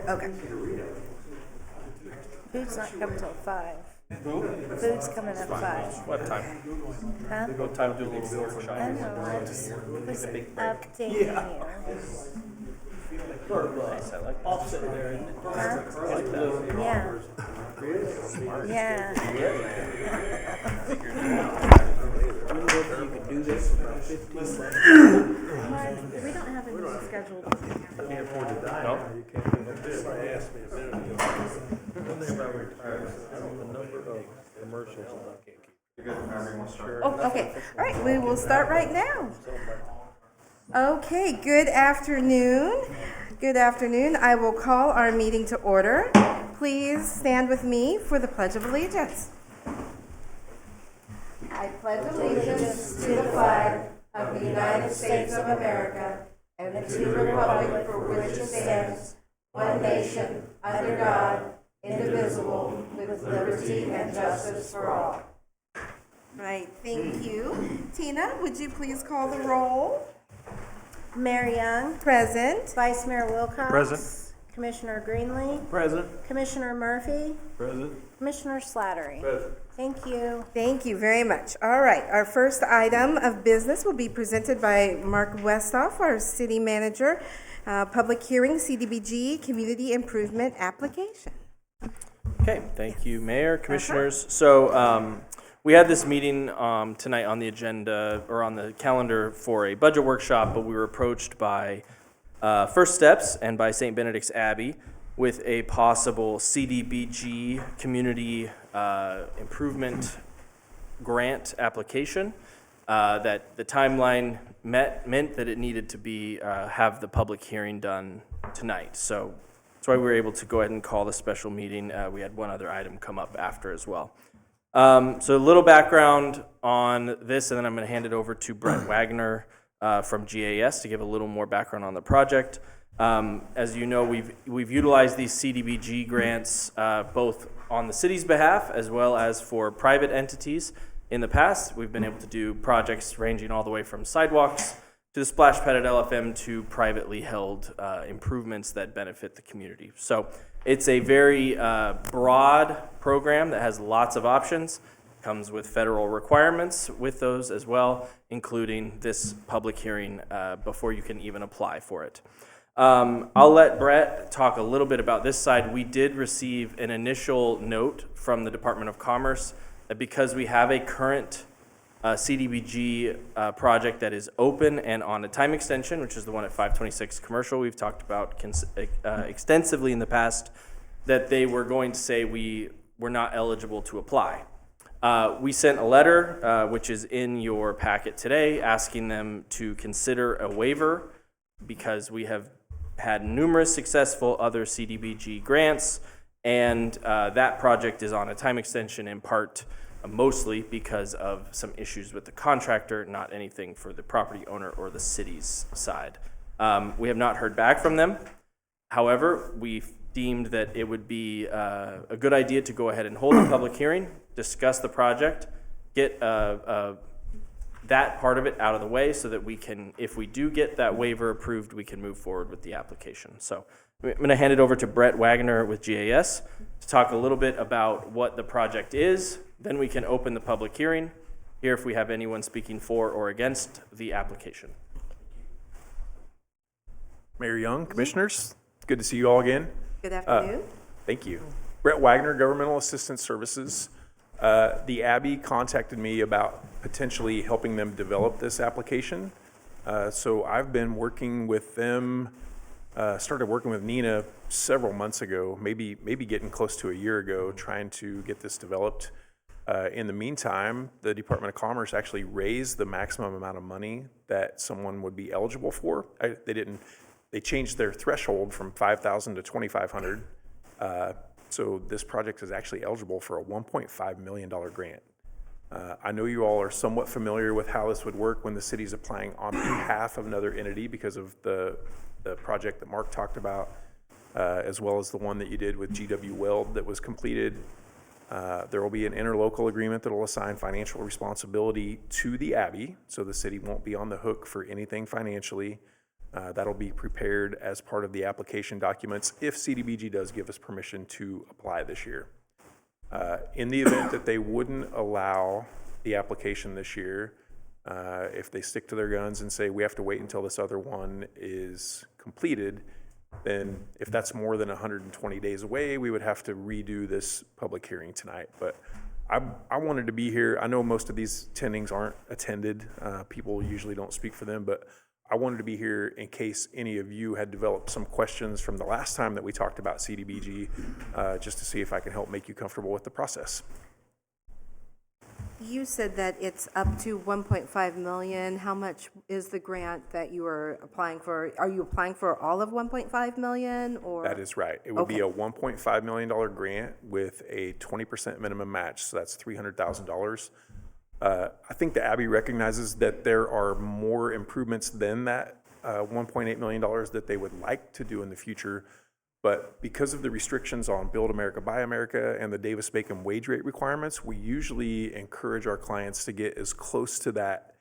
Okay. Food's not coming till 5. Food's coming at 5. What time? Huh? What time do a little workshop? I don't know. I just was updating you. Nice, I like that. Offset there, isn't it? Huh? I like that. Yeah. Yeah. You could do this for about 15 bucks. Mark, we don't have anything scheduled. Can't afford to die. No? You can't do it. Somebody asked me a minute ago. One thing about retirement, I don't know the number of commercials that I can't keep. Oh, okay. All right, we will start right now. Okay, good afternoon. Good afternoon. I will call our meeting to order. Please stand with me for the Pledge of Allegiance. I pledge allegiance to the flag of the United States of America and to the republic for which it stands, one nation, under God, indivisible, with liberty and justice for all. Right, thank you. Tina, would you please call the roll? Mayor Young, Present. Vice Mayor Wilcox. Present. Commissioner Greenlee, President. Commissioner Murphy, President. Commissioner Slattery. President. Thank you. Thank you very much. All right, our first item of business will be presented by Mark Westhoff, our city manager. Public hearing, CDBG Community Improvement Application. Okay, thank you, Mayor, Commissioners. So we had this meeting tonight on the agenda, or on the calendar for a budget workshop, but we were approached by First Steps and by St. Benedict's Abbey with a possible CDBG Community Improvement Grant application that the timeline meant that it needed to be have the public hearing done tonight. So that's why we were able to go ahead and call the special meeting. We had one other item come up after as well. So a little background on this, and then I'm going to hand it over to Brett Wagner from GAS to give a little more background on the project. As you know, we've utilized these CDBG grants both on the city's behalf as well as for private entities. In the past, we've been able to do projects ranging all the way from sidewalks to the splash pad at LFM to privately held improvements that benefit the community. So it's a very broad program that has lots of options. Comes with federal requirements with those as well, including this public hearing before you can even apply for it. I'll let Brett talk a little bit about this side. We did receive an initial note from the Department of Commerce that because we have a current CDBG project that is open and on a time extension, which is the one at 526 Commercial we've talked about extensively in the past, that they were going to say we were not eligible to apply. We sent a letter, which is in your packet today, asking them to consider a waiver because we have had numerous successful other CDBG grants, and that project is on a time extension in part mostly because of some issues with the contractor, not anything for the property owner or the city's side. We have not heard back from them. However, we deemed that it would be a good idea to go ahead and hold a public hearing, discuss the project, get that part of it out of the way so that we can, if we do get that waiver approved, we can move forward with the application. So I'm going to hand it over to Brett Wagner with GAS to talk a little bit about what the project is. Then we can open the public hearing, hear if we have anyone speaking for or against the application. Mayor Young, Commissioners, good to see you all again. Good afternoon. Thank you. Brett Wagner, Governmental Assistance Services. The Abbey contacted me about potentially helping them develop this application. So I've been working with them, started working with Nina several months ago, maybe getting close to a year ago, trying to get this developed. In the meantime, the Department of Commerce actually raised the maximum amount of money that someone would be eligible for. They changed their threshold from $5,000 to $2,500. So this project is actually eligible for a $1.5 million grant. I know you all are somewhat familiar with how this would work when the city's applying on behalf of another entity because of the project that Mark talked about, as well as the one that you did with GW Weld that was completed. There will be an interlocal agreement that will assign financial responsibility to the Abbey, so the city won't be on the hook for anything financially. That'll be prepared as part of the application documents if CDBG does give us permission to apply this year. In the event that they wouldn't allow the application this year, if they stick to their guns and say we have to wait until this other one is completed, then if that's more than 120 days away, we would have to redo this public hearing tonight. But I wanted to be here. I know most of these attendings aren't attended. People usually don't speak for them, but I wanted to be here in case any of you had developed some questions from the last time that we talked about CDBG, just to see if I can help make you comfortable with the process. You said that it's up to 1.5 million. How much is the grant that you are applying for? Are you applying for all of 1.5 million or? That is right. It would be a $1.5 million grant with a 20% minimum match, so that's $300,000. I think the Abbey recognizes that there are more improvements than that $1.8 million that they would like to do in the future. But because of the restrictions on Build America, Buy America, and the Davis-Bacon wage rate requirements, we usually encourage our clients to get as close to that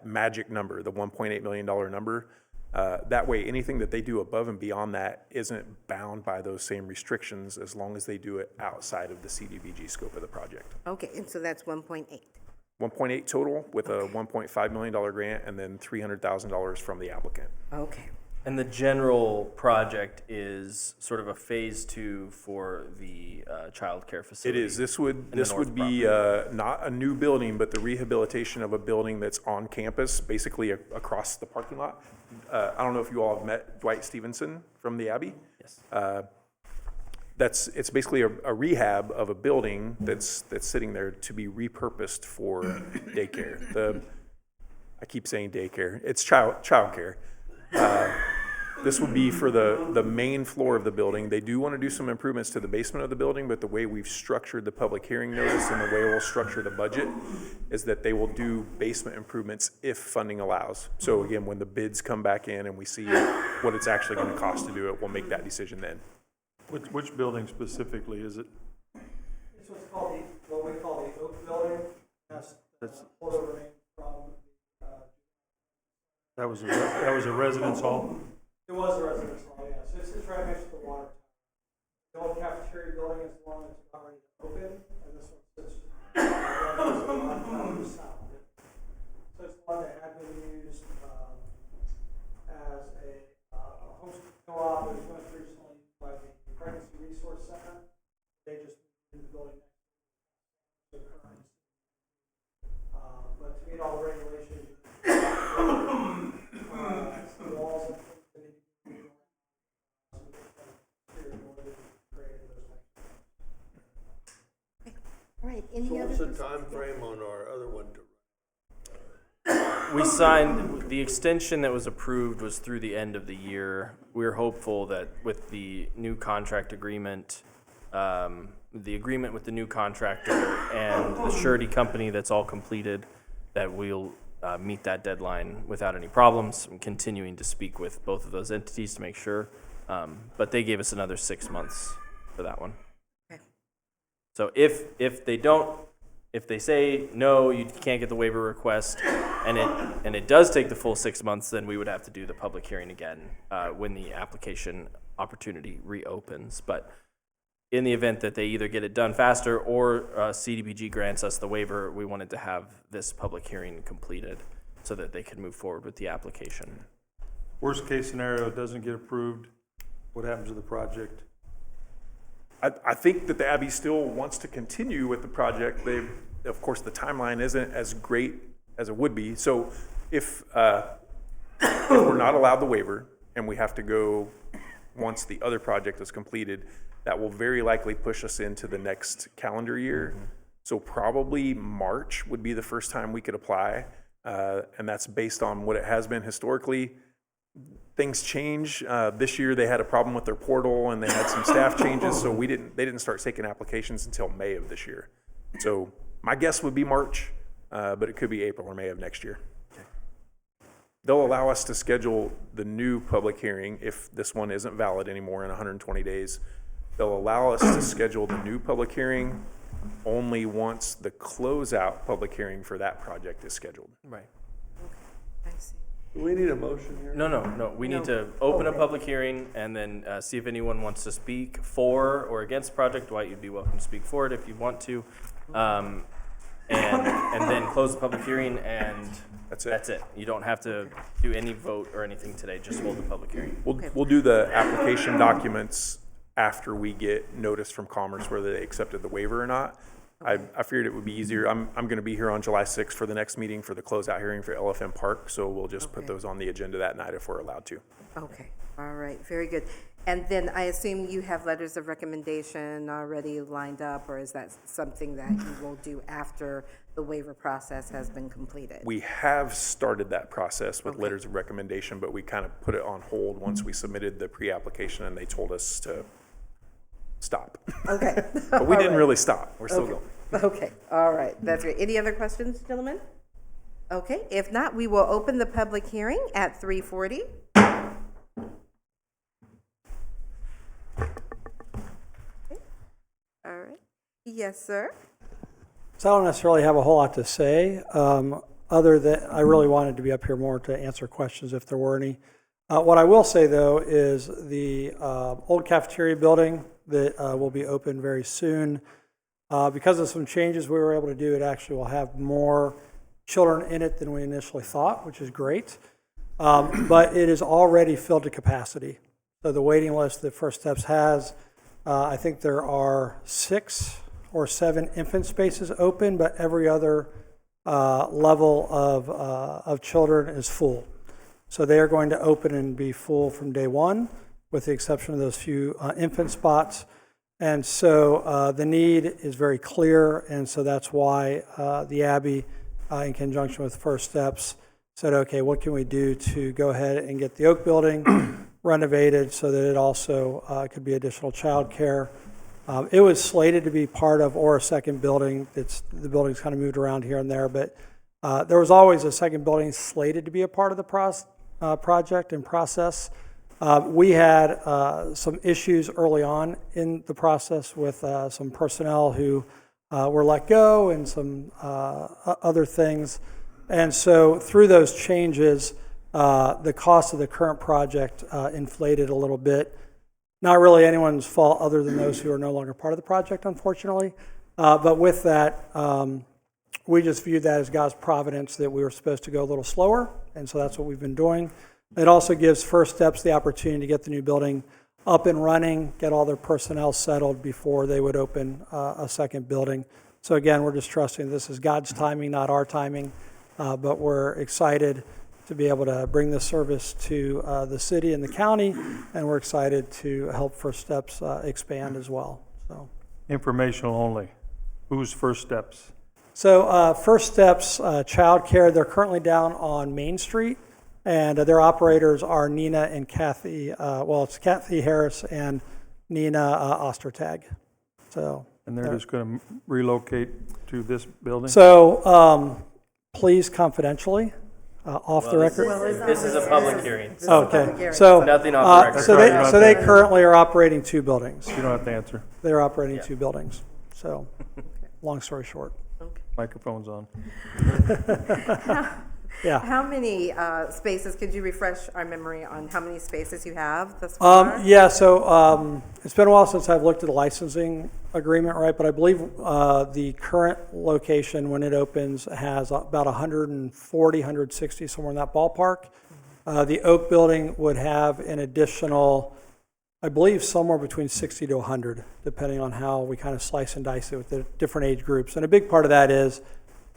magic number, the $1.8 million number. That way, anything that they do above and beyond that isn't bound by those same restrictions as long as they do it outside of the CDBG scope of the project. Okay, and so that's 1.8. 1.8 total with a $1.5 million grant and then $300,000 from the applicant. Okay. And the general project is sort of a phase 2 for the childcare It facility. is. This would north be not a new building, but the rehabilitation of a building that's on campus, basically across the parking lot. I don't know if you all have met Dwight Stevenson from the Abbey. Yes. It's basically a rehab of a building that's sitting there to be repurposed for daycare. I keep saying daycare. It's childcare. This would be for the main floor of the building. They do want to do some improvements to the basement of the building, but the way we've structured the public hearing notice and the way we'll structure the budget is that they will do basement improvements if funding allows. So again, when the bids come back in and we see what it's actually going to cost to do it, we'll make that decision then. Which building specifically is it? It's what's called what we call the Oak Building. That's holdover name from, That was a residence hall? it was a residence hall, yeah. So it's right next to the water. The old cafeteria building is the one that's already open, and this one sits south. So it's the one that had been used as a homestead co-op. It was most recently used by the Pregnancy Resource Center. They just moved the building next to the current. But to meet all the regulations, the walls and things that need to be All right, any So other? what's the time frame on our other one to? We signed, the extension that was approved was through the end of the year. We're hopeful that with the new contract agreement, the agreement with the new contractor and the surety company that's all completed, that we'll meet that deadline without any problems. I'm continuing to speak with both of those entities to make sure, but they gave us another 6 months for that one. Okay. So if they say no, you can't get the waiver request, and it does take the full 6 months, then we would have to do the public hearing again when the application opportunity reopens. But in the event that they either get it done faster or CDBG grants us the waiver, we wanted to have this public hearing completed so that they could move forward with the application. Worst case scenario, it doesn't get approved. What happens to the project? I think that the Abbey still wants to continue with the project. Of course, the timeline isn't as great as it would be. So if we're not allowed the waiver and we have to go once the other project is completed, that will very likely push us into the next calendar year. Mm-hmm. So probably March would be the first time we could apply. And that's based on what it has been historically. Things change. This year they had a problem with their portal and they had some staff changes, so they didn't start taking applications until May of this year. So my guess would be March, but it could be April or May of next year. They'll allow us to schedule the new public hearing if this one isn't valid anymore in 120 days. They'll allow us to schedule the new public hearing only once the closeout public hearing for that project is scheduled. Right. I see. Do we need a motion here? No, we need to open a public hearing and then see if anyone wants to speak for or against the project. Dwight, you'd be welcome to speak for it if you want to. And then close the public hearing, and That's it. You don't have to do any vote or anything today, just hold the public hearing. We'll do the application documents after we get notice from Commerce whether they accepted the waiver or not. I figured it would be easier. I'm going to be here on July 6th for the next meeting for the closeout hearing for LFM Park, so we'll just put those on the agenda that night if we're allowed to. Okay, all right, very good. And then I assume you have letters of recommendation already lined up, or is that something that you will do after the waiver process has been completed? We have started that process with letters of recommendation, but we kind of put it on hold once we submitted the pre-application and they told us to stop. Okay. But we didn't really stop. We're still going. Okay, all right, that's great. Any other questions, gentlemen? Okay, if not, we will open the public hearing at 3:40. All right. Yes, sir. So I don't necessarily have a whole lot to say, other than I really wanted to be up here more to answer questions if there were any. What I will say, though, is the old cafeteria building that will be open very soon. Because of some changes we were able to do, it actually will have more children in it than we initially thought, which is great. But it is already filled to capacity. So the waiting list that First Steps has, I think there are 6 or 7 infant spaces open, but every other level of children is full. So they are going to open and be full from day one, with the exception of those few infant spots. And so the need is very clear, and so that's why the Abbey, in conjunction with First Steps, said, okay, what can we do to go ahead and get the Oak Building renovated so that it also could be additional childcare. It was slated to be part of or a second building. The building's kind of moved around here and there, but there was always a second building slated to be a part of the project and process. We had some issues early on in the process with some personnel who were let go and some other things. And so through those changes, the cost of the current project inflated a little bit. Not really anyone's fault other than those who are no longer part of the project, unfortunately. But with that, we just viewed that as God's providence that we were supposed to go a little slower, and so that's what we've been doing. It also gives First Steps the opportunity to get the new building up and running, get all their personnel settled before they would open a second building. So again, we're just trusting this is God's timing, not our timing, but we're excited to be able to bring this service to the city and the county, and we're excited to help First Steps expand as well. So, Informational only. Who's First Steps? so First Steps Childcare, they're currently down on Main Street, and their operators are Nina and Kathy. It's Kathy Harris and Nina Ostertag. So, And they're just going to relocate to this building? so please confidentially. Off the record? This is a public hearing. Okay, so, Nothing off the record. so they currently are operating 2 buildings. You don't have to answer. They're operating 2 buildings. So, long story short. Microphone's on. Yeah. How many spaces, could you refresh our memory on how many spaces you have thus far? Yeah, so it's been a while since I've looked at the licensing agreement, right? But I believe the current location, when it opens, has about 140, 160, somewhere in that ballpark. The Oak Building would have an additional, I believe, somewhere between 60 to 100, depending on how we kind of slice and dice it with the different age groups. And a big part of that is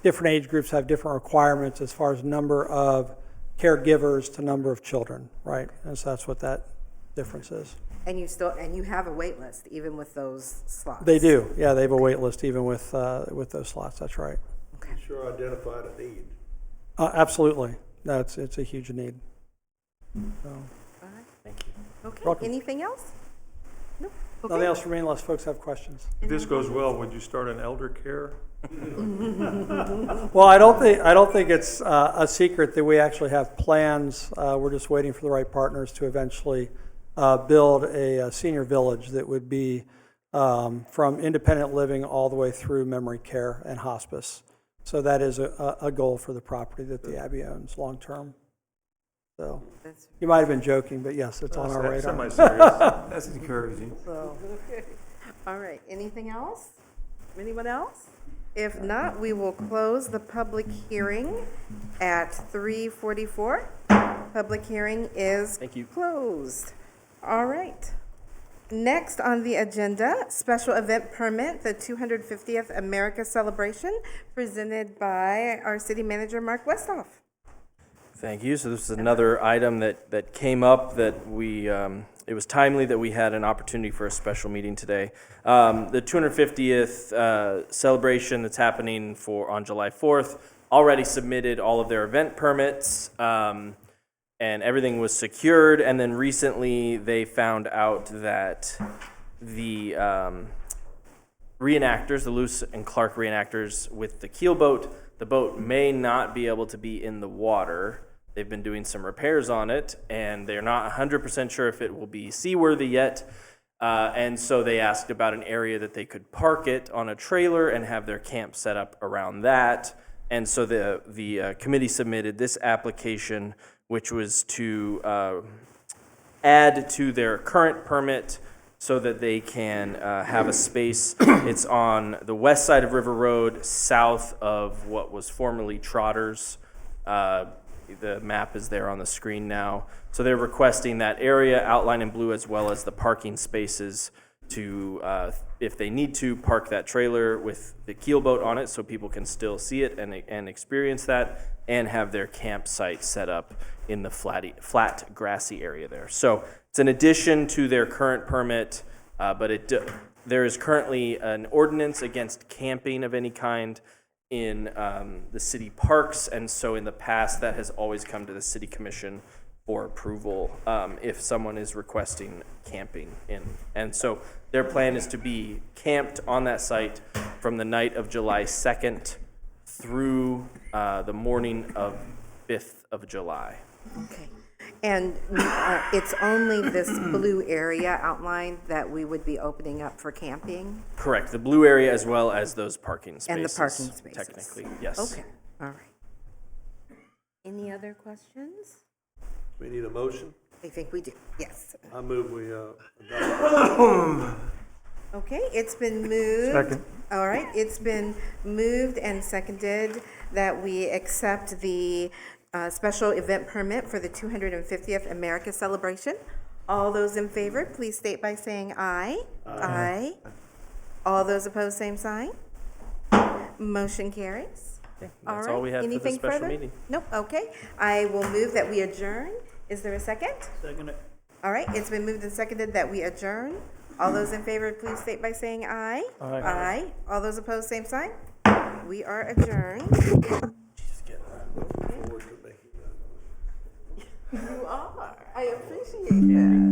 different age groups have different requirements as far as number of caregivers to number of children, right? And so that's what that difference is. And you have a wait list even with those slots? They do, yeah, they have a wait list even with those slots, that's right. Okay. Sure identified a need. Absolutely, no, it's a huge need. So, All right. Thank you. Okay, Welcome. anything else? Nope. nothing Okay. else for me unless folks have questions. If this goes well, would you start an elder care? Well, I don't think it's a secret that we actually have plans. We're just waiting for the right partners to eventually build a senior village that would be from independent living all the way through memory care and hospice. So that is a goal for the property that the Abbey owns long term. So That's, you might have been joking, but yes, it's on our radar. Semi-serious. That's encouraging. all right, anything else? Anyone else? If not, we will close the public hearing at 3:44. Public hearing is Thank you. closed. All right. Next on the agenda, special event permit, the 250th America Celebration, presented by our city manager, Mark Westhoff. Thank you. So this is another item that came up that we, it was timely that we had an opportunity for a special meeting today. The 250th celebration that's happening on July 4th already submitted all of their event permits, and everything was secured. And then recently they found out that the reenactors, the Lewis and Clark reenactors with the keelboat, the boat may not be able to be in the water. They've been doing some repairs on it, and they're not 100% sure if it will be seaworthy yet. And so they asked about an area that they could park it on a trailer and have their camp set up around that. And so the committee submitted this application, which was to add to their current permit so that they can have a space. It's on the west side of River Road, south of what was formerly Trotters. The map is there on the screen now. So they're requesting that area outlined in blue as well as the parking spaces to, if they need to, park that trailer with the keelboat on it so people can still see it and experience that, and have their campsite set up in the flat grassy area there. So it's an addition to their current permit, but there is currently an ordinance against camping of any kind in the city parks, and so in the past that has always come to the city commission for approval if someone is requesting camping in. And so their plan is to be camped on that site from the night of July 2nd through the morning of 5th of July. Okay. And it's only this blue area outlined that we would be opening up for camping? Correct, the blue area as well as those parking spaces. And the parking spaces. Technically, yes. Okay, all right. Any other questions? We need a motion. I think we do, yes. I move we adopt. Okay, it's been moved. Second. All right, it's been moved and seconded that we accept the special event permit for the 250th America Celebration. All those in favor, please state by saying aye. Aye. All those opposed, same sign. Motion carries. That's all we have for the Anything special further? meeting. Nope, okay. I will move that we adjourn. Is there a second? Second. All right, it's been moved and seconded that we adjourn. All those in favor, please state by saying aye. Aye. Aye. All those opposed, same sign. We are adjourned. Forward to making that. You are. I appreciate that.